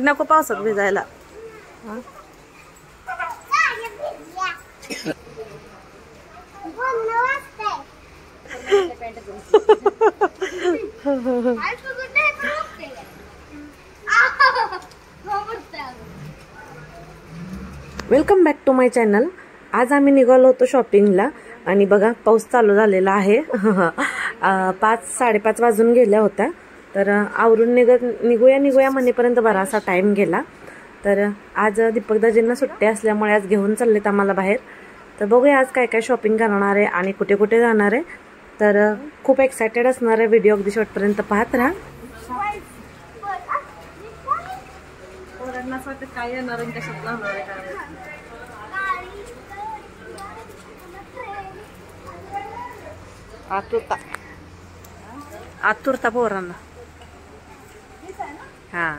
नको पावसात भिजायला. Welcome back to my channel. आज आम्ही निघालो होतो शॉपिंगला आणि बघा पाऊस चालू झालेला आहे. 5-5:30 वाजून गेल्या होत्या. तर आवरून निघूया म्हणेपर्यंत बराचसा टाइम गेला. तर आज दीपकदाजींना सुट्टी असल्यामुळे आज घेऊन चाललेत आम्हाला बाहेर. तर बघूया आज काय काय शॉपिंग करणार आहे आणि कुठे कुठे जाणार आहे. तर खूप एक्सायटेड असणार आहे. व्हिडिओ अगदी शेवटपर्यंत पाहत राहा. काय येणार आहे कशात लावणार आहे काय आतुरता पोरांना. हा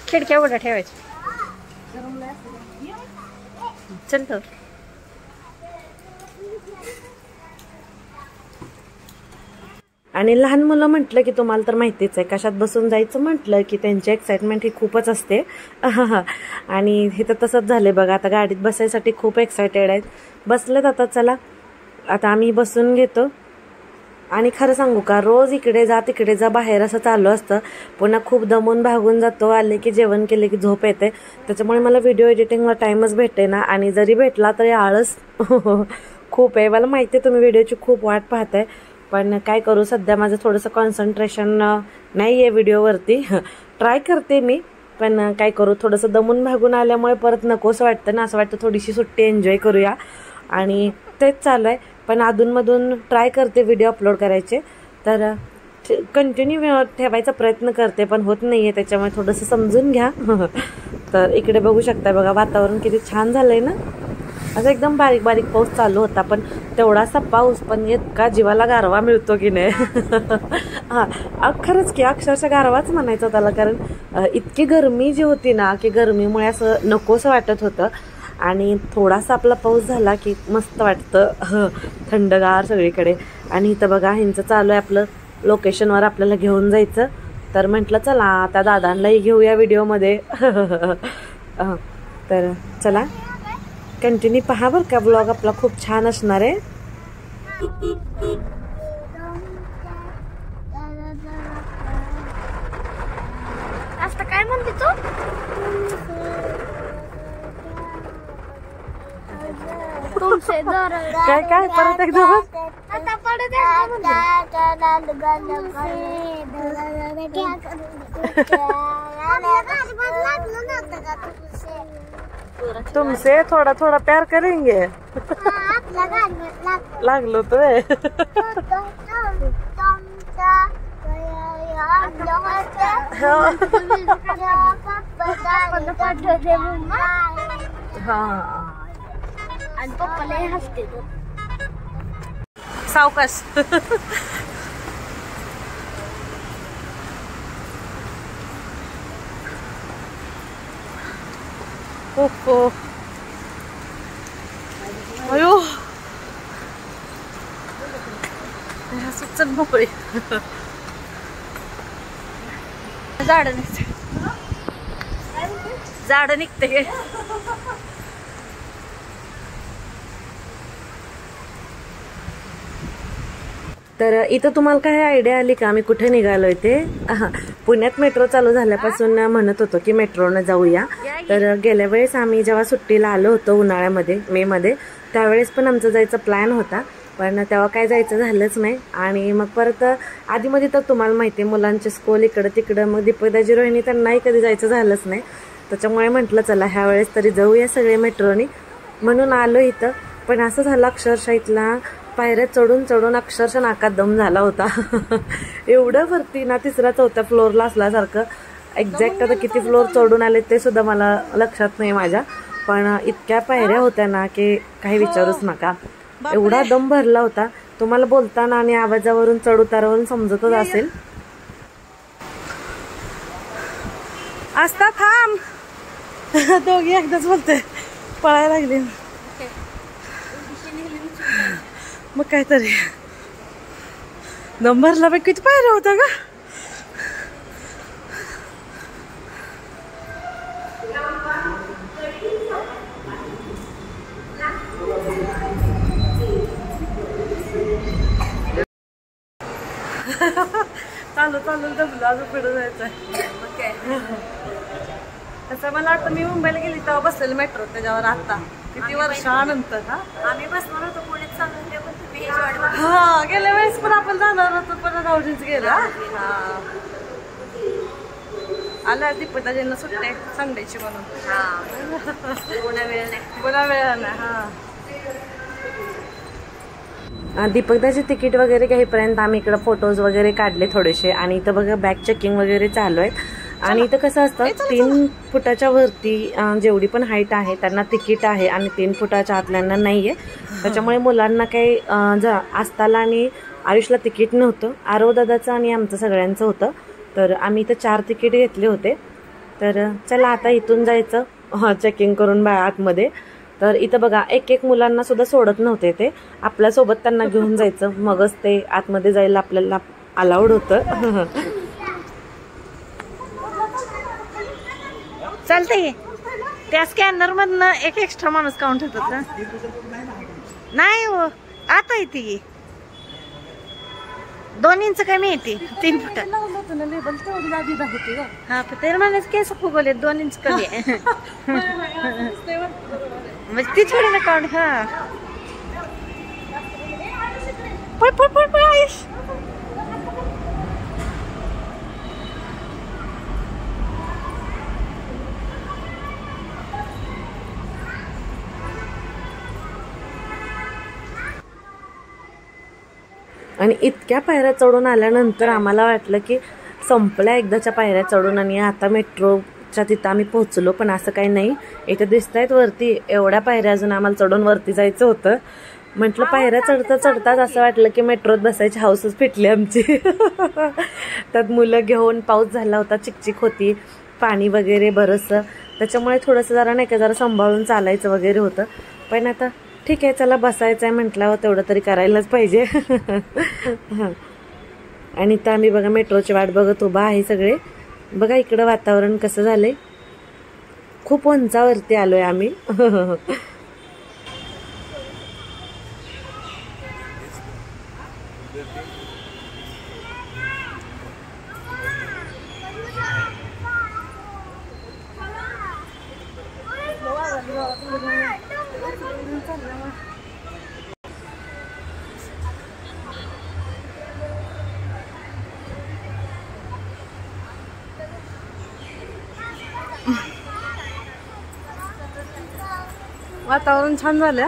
खिडक्या उघड्या ठेवायच्या. चल तर आणि लहान मुलं म्हटलं की तुम्हाला तर माहितीच आहे, कशात बसून जायचं म्हटलं की त्यांची एक्साइटमेंट ही खूपच असते. आणि हे तर तसंच झाले बघा. आता गाडीत बसायसाठी खूप एक्सायटेड आहेत. बसलेत आता. चला आता आम्ही बसून घेतो. आणि खरं सांगू का, रोज इकडे जा तिकडे जा बाहेर असं चालू असतं. पुन्हा खूप दमून भागून जातो. आले की जेवण केले की झोप येते. त्याच्यामुळे मला व्हिडिओ एडिटिंगला टाईमच भेटे ना. आणि जरी भेटला तरी आळस खूप आहे. मला माहिती आहे तुम्ही व्हिडिओची खूप वाट पाहताय, पण काय करू, सध्या माझं थोडंसं कॉन्सन्ट्रेशन नाही आहे व्हिडिओवरती. ट्राय करते मी, पण काय करू, थोडंसं दमून भागून आल्यामुळे परत नकोसं वाटतं ना. असं वाटतं थोडीशी सुट्टी एन्जॉय करूया. आणि तेच चालू आहे. पण अधूनमधून ट्राय करते व्हिडिओ अपलोड करायचे. तर कंटिन्यू ठेवायचा प्रयत्न करते, पण होत नाही आहे. त्याच्यामुळे थोडंसं समजून घ्या. तर इकडे बघू शकता बघा, वातावरण किती छान झालं आहे ना. असं एकदम बारीक बारीक पाऊस चालू होता, पण तेवढासा पाऊस पण इतका जीवाला गारवा मिळतो की नाही. हां खरंच की अक्षरशः गारवाच म्हणायचं त्याला. कारण इतकी गरमी जी होती ना, की गरमीमुळे असं नकोसं वाटत होतं. आणि थोडासा आपला पाऊस झाला की मस्त वाटतं, थंडगार सगळीकडे. आणि इथं बघा ह्यांचं चालू आहे आपलं लोकेशनवर आपल्याला घेऊन जायचं. तर म्हटलं चला त्या दादांनाही घेऊया व्हिडिओमध्ये. तर चला कंटिन्यू पहा बरं का, ब्लॉग आपला खूप छान असणार आहे. आता काय म्हणते तू? काय काय परत एकदा आता परत तुमसे थोड़ा थोड़ा प्यार करेंगे. लागलो तो आणि पप्पाला हसते तो सावकाश. हो अयो सुचत मोकळी. झाड निघते, झाड निघते. तर इथं तुम्हाला काय आयडिया आली का आम्ही कुठे निघालोय ते? पुण्यात मेट्रो चालू झाल्यापासून म्हणत होतो की मेट्रोनं जाऊया. तर गेल्या वेळेस आम्ही जेव्हा सुट्टीला आलो होतो उन्हाळ्यामध्ये मे मध्ये, त्यावेळेस पण आमचं जायचं प्लॅन होता, पण तेव्हा काय जायचं झालंच नाही. आणि मग परत आधीमध्ये तर तुम्हाला माहिती आहे मुलांचे स्कूल इकडं तिकडं, मग दीपकदाजी रोहिणी त्यांनाही कधी जायचं झालंच नाही. त्याच्यामुळे म्हटलं चला ह्या वेळेस तरी जाऊया सगळे मेट्रोनी, म्हणून आलो इथं. पण असं झालं अक्षरशः इथला पायऱ्या चढून चढून अक्षरशः नाकात दम झाला होता. एवढं वरती ना 3-4 फ्लोअरला असल्यासारखं. एक्झॅक्ट आता किती फ्लोअर चढून आले ते सुद्धा मला लक्षात नाही माझ्या, पण इतक्या पायऱ्या होत्या ना की काही विचारूच नका. एवढा दम भरला होता. तुम्हाला बोलताना आणि आवाजावरून चढ उतारावरून समजतच असेल. आस्था थांब. दोघी एकदाच बोलते, पळायला लागली मग काहीतरी. नंबरला बाई किती पायऱ्या होता का. चालू चालू दमलं, अजून पुढे जायचंय. तसं मला वाटतं मी मुंबईला गेली तेव्हा बसलेलं मेट्रो त्याच्यावर, आता किती वर्षानंतर. आम्ही बसणार होतो पुण्यात चालू, पण तुम्ही हा गेल्या वेळेस पण आपण जाणार होतो, पण राहुजीच गेला. आला दीपदाजींना सुट्टी संडेची म्हणून. पुन्हा वेळ नाही, पुन्हा वेळ नाही. हा दीपकदाचे तिकीट वगैरे घेईपर्यंत आम्ही इकडे फोटोज वगैरे काढले थोडेसे. आणि इथं बघा बॅग चेकिंग वगैरे चालू आहेत. आणि इथं कसं असतं 3 फुटाच्या वरती जेवढी पण हाईट आहे त्यांना तिकीट आहे आणि 3 फुटाच्या आतल्यांना नाहीये. त्याच्यामुळे मुलांना काही आस्ताला आणि आयुषला तिकीट नव्हतं. आरव दादाचं आणि आमचं सगळ्यांचं होतं. तर आम्ही इथं 4 तिकीट घेतले होते. तर चला आता इथून जायचं चेकिंग करून आतमध्ये. तर इथं बघा एक मुलांना सुद्धा सोडत नव्हते, ते आपल्यासोबत त्यांना घेऊन जायचं, मगच ते आतमध्ये जायला आपल्याला अलाउड होतं. चालतंय. त्या स्कॅनर मधनं एक एक्स्ट्रा माणूस काउंट होत होता. नाही हो, आता येते 2 इंच कमी येते 3 फुट. हा तर माणूस केस फुगवले 2 इंच कमी आहे. म्हणजे ती थोडी ना काउंट. हा पळ पळ पळ पळ आयुष. आणि इतक्या पायऱ्या चढून आल्यानंतर आम्हाला वाटलं की संपल्या एकदाच्या पायऱ्या चढून आणि आता मेट्रोच्या तिथं आम्ही पोहोचलो. पण असं काही नाही, इथे दिसत आहेत वरती एवढ्या पायऱ्या अजून आम्हाला चढून वरती जायचं होतं. म्हटलं पायऱ्या चढताच असं वाटलं की मेट्रोत बसायची हाऊसच फिटली आमची. त्यात मुलं घेऊन, पाऊस झाला होता, चिकचिक होती, पाणी वगैरे बरंचसं, त्याच्यामुळे थोडंसं जरा नाही का जरा सांभाळून चालायचं वगैरे होतं. पण आता ठीक आहे, चला बसायचं आहे म्हटल्यावर तेवढं तरी करायलाच पाहिजे. आणि तर आम्ही बघा मेट्रोची वाट बघत उभा आहे सगळे. बघा इकडं वातावरण कसं झालंय, खूप उंचावरती आलोय आम्ही. वातावरण छान झालं.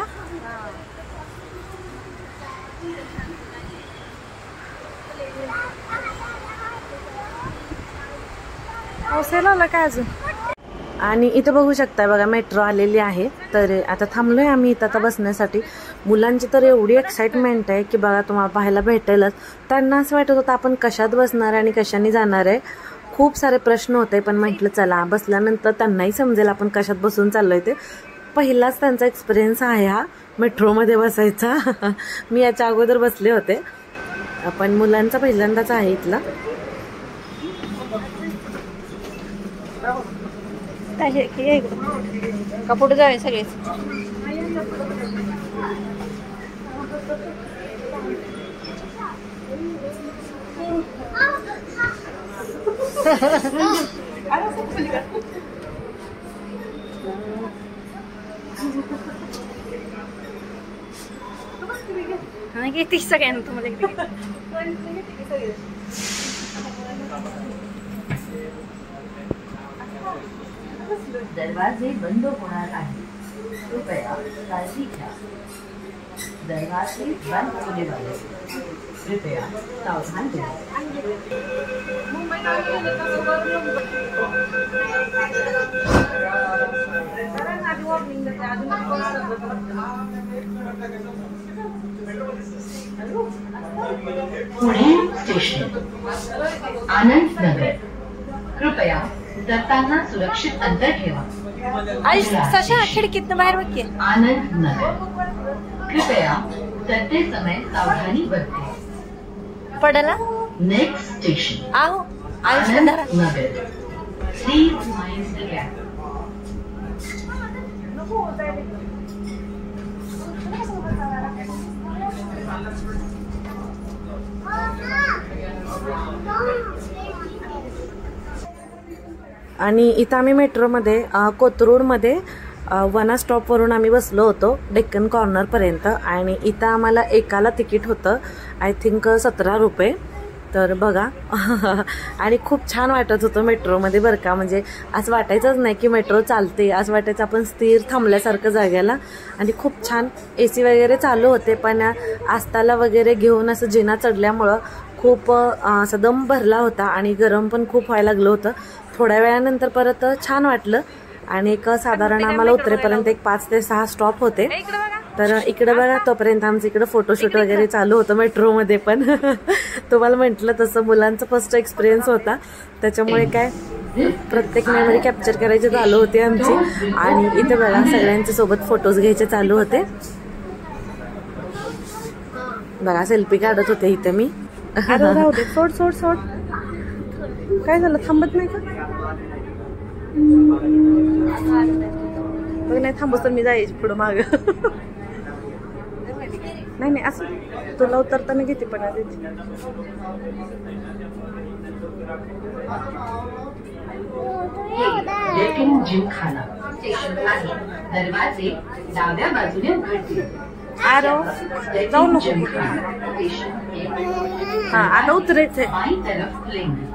पावसाला आला काय अजून. आणि इथं बघू शकताय बघा मेट्रो आलेली आहे. तर आता थांबलोय आम्ही इथं आता बसण्यासाठी. मुलांची तर एवढी एक्साइटमेंट आहे की बघा तुम्हाला पाहायला भेटेलच. त्यांना असं वाटत होतं आपण कशात बसणार आहे आणि कशाने जाणार आहे. खूप सारे प्रश्न होते, पण म्हटलं चला बसल्यानंतर त्यांनाही समजेल आपण कशात बसून चाललोय ते. पहिलाच त्यांचा एक्सपिरियन्स आहे हा मेट्रोमध्ये बसायचा. मी याच्या अगोदर बसले होते, पण मुलांचा पहिल्यांदाच आहे इथला. कपुडे जावे सगळेच. किती सगळ्यांना तुम्हाला दरवाजे बंद होणार आहे, कृपया काळजी घ्या. दरवाजे बंद होने वाले, कृपया सावधान रहें. पुणे स्टेशन, आनंद नगर. कृपया उतरताना सुरक्षित अंतर ठेवा. आयुष सशा खिडकीतनं बाहेर बघ की. आनंद नगर. कृपया चलते समय सावधानी बरतें. पडला नेक्स्ट स्टेशन आहो आयुष आनंद धरा. नगर. Please mind the gap. आणि इथं आम्ही मेट्रोमध्ये कोथरूडमध्ये वना स्टॉपवरून आम्ही बसलो होतो डेक्कन कॉर्नरपर्यंत. आणि इथं आम्हाला एकाला तिकीट होतं आय थिंक 17 रुपये. तर बघा आणि खूप छान वाटत होतं मेट्रोमध्ये बरं का. म्हणजे असं वाटायचंच नाही की मेट्रो चालते, असं वाटायचं आपण स्थिर थांबल्यासारखं जागेला. आणि खूप छान AC वगैरे चालू होते. पण आस्ताला वगैरे घेऊन असं जिना चढल्यामुळं खूप असं दम भरला होता आणि गरम पण खूप व्हायला लागलं होतं. थोड्या वेळानंतर परत छान वाटलं. आणि एक साधारण आम्हाला उतरेपर्यंत एक 5 ते 6 स्टॉप होते. तर इकडे बघा तोपर्यंत आमचं इकडे फोटोशूट वगैरे चालू होतं मेट्रोमध्ये पण. तुम्हाला म्हटलं तसं मुलांचा फर्स्ट एक्सपिरियन्स होता, त्याच्यामुळे काय प्रत्येक मेमरी कॅप्चर करायची चालू होती आमची. आणि इथे बघा सगळ्यांच्या सोबत फोटोज घ्यायचे चालू होते. बघा सेल्फी काढत होते इथे मी. राहू दे, सोड सोड सोड. काय झालं, थांबत नाही का? बघ नाही थांबस तर मी जायची पुढं माग. नाही नाही असं तुला उतरताना घेते पण डेक्कन जिमखाना स्टेशन आहे. दरवाजे डाव्या बाजूने उघडतील. आरो जाऊ नको. हा आता उतरायचंय. बाई तरफ खुलेंगे.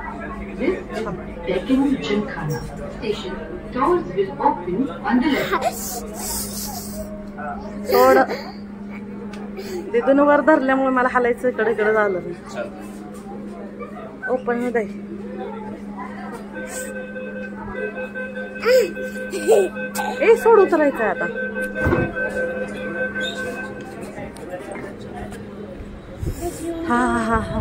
Deccan Gymkhana station doors will open on the left. सोड. तिथून वर धरल्यामुळे मला हालायचं इकडे इकडे झालं. ओपन मध्ये ए सोड उतरायचंय आता. हा हा हा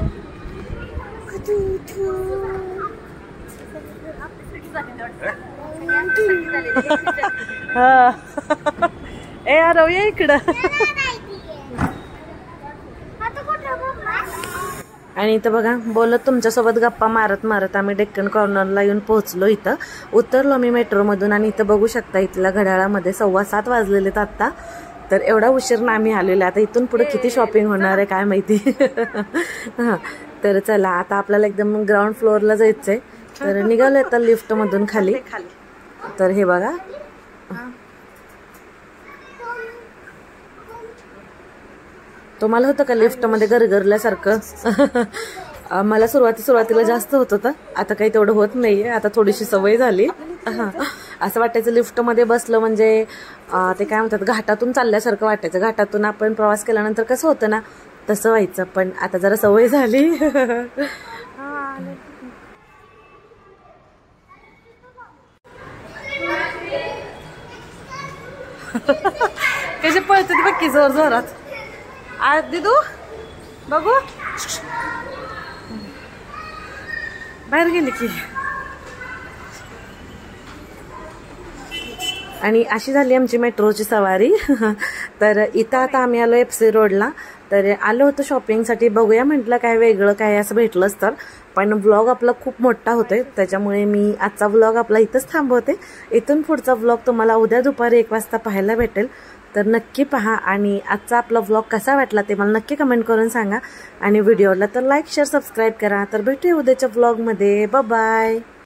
ए यार ये इकडं. आणि इथं बघा बोलत तुमच्यासोबत गप्पा मारत मारत आम्ही डेक्कन कॉर्नरला येऊन पोहोचलो. इथं उतरलो मी मेट्रोमधून. आणि इथं बघू शकता इथल्या घड्याळामध्ये 7:15 वाजलेलेत आत्ता. तर एवढा उशीर ना आम्ही आलेलो. आता इथून पुढे किती शॉपिंग होणार आहे काय माहिती. हां तर चला आता आपल्याला एकदम ग्राउंड फ्लोअरला जायचंय. तर निघालोय आता लिफ्टमधून खाली. तर हे बघा तुम्हाला होतं का लिफ्टमध्ये गरगरल्यासारखं? मला सुरुवातीला जास्त होत होतं, आता काही तेवढं होत नाहीये. आता थोडीशी सवय झाली. असं वाटायचं लिफ्टमध्ये बसलं म्हणजे ते काय म्हणतात घाटातून चालल्यासारखं वाटायचं. घाटातून आपण प्रवास केल्यानंतर कसं होतं ना तसं व्हायचं. पण आता जरा सवय झाली. कशी पळते ती बघ की जोर जोरात. आज दिदू बघू बाहेर गेली की. आणि अशी झाली आमची मेट्रोची सवारी. तर इथं आता आम्ही आलो FC रोडला. तर आलो होतो शॉपिंगसाठी. बघूया म्हटलं काय वेगळं काय असं भेटलंच तर. पण व्लॉग आपला खूप मोठा होतोय त्याच्यामुळे मी आजचा व्लॉग आपला इथंच थांबवते. इथून पुढचा व्लॉग तुम्हाला उद्या दुपारी 1 वाजता पाहायला भेटेल. तर नक्की पहा. आणि आजचा आपला व्लॉग कसा वाटला ते मला नक्की कमेंट करून सांगा. आणि व्हिडिओला तर लाईक शेअर सबस्क्राईब करा. तर भेटूया उद्याच्या व्लॉगमध्ये. Bye bye.